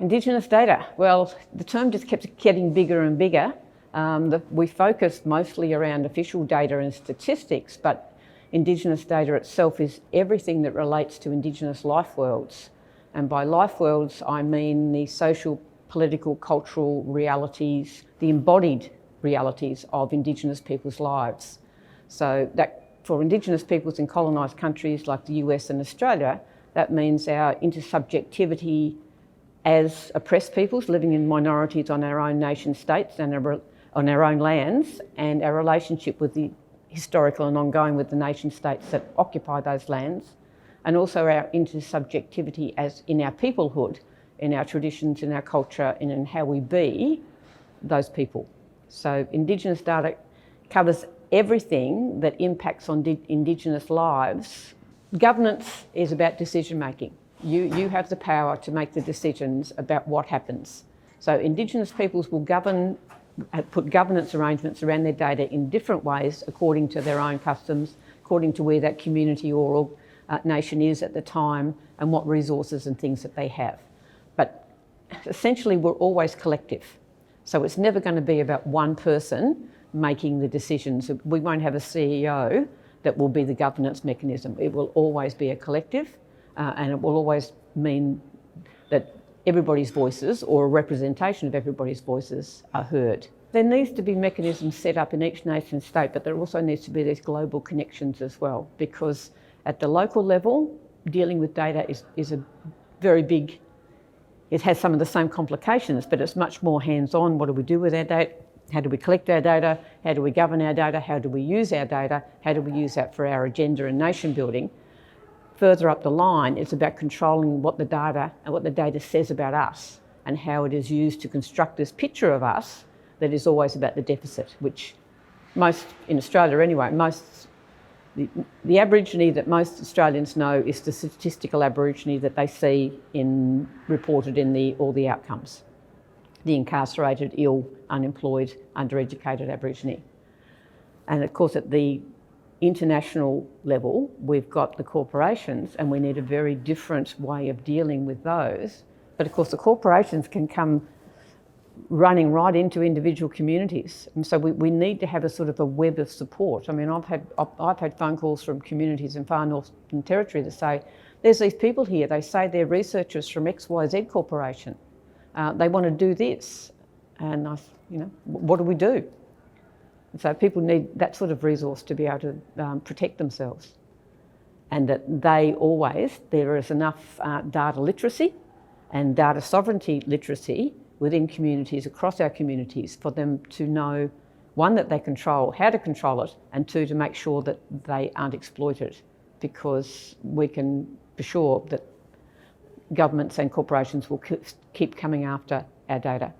Indigenous data. Well, the term just kept getting bigger and bigger. We focused mostly around official data and statistics, but Indigenous data itself is everything that relates to Indigenous life worlds. And by life worlds, I mean the social, political, cultural realities, the embodied realities of Indigenous people's lives. So that for Indigenous peoples in colonised countries like the US and Australia, that means our intersubjectivity as oppressed peoples living in minorities on our own nation states and on our own lands, and our relationship with the historical and ongoing with the nation states that occupy those lands, and also our intersubjectivity as in our peoplehood, in our traditions, in our culture, and in how we be those people. So Indigenous data covers everything that impacts on Indigenous lives. Governance is about decision making. You have the power to make the decisions about what happens. So Indigenous peoples will put governance arrangements around their data in different ways according to their own customs, according to where that community or nation is at the time and what resources and things that they have. But essentially we're always collective. So it's never going to be about one person making the decisions. We won't have a CEO that will be the governance mechanism. It will always be a collective. And it will always mean that everybody's voices or a representation of everybody's voices are heard. There needs to be mechanisms set up in each nation state, but there also needs to be these global connections as well, because at the local level, dealing with data is a very big, it has some of the same complications, but it's much more hands-on. What do we do with our data? How do we collect our data? How do we govern our data? How do we use our data? How do we use that for our agenda and nation building? Further up the line, it's about controlling what the data says about us and how it is used to construct this picture of us that is always about the deficit, which most, in Australia anyway, the Aborigine that most Australians know is the statistical Aborigine that they see reported in all the outcomes. The incarcerated, ill, unemployed, undereducated Aborigine. And of course at the international level, we've got the corporations and we need a very different way of dealing with those. But of course the corporations can come running right into individual communities. And so we need to have a sort of a web of support. I mean, I've had phone calls from communities in Far Northern Territory that say, there's these people here, they say they're researchers from XYZ Corporation. They want to do this. And what do we do? So people need that sort of resource to be able to protect themselves, and that there is enough data literacy and data sovereignty literacy within communities, across our communities, for them to know, one, that they control, how to control it, and two, to make sure that they aren't exploited, because we can be sure that governments and corporations will keep coming after our data.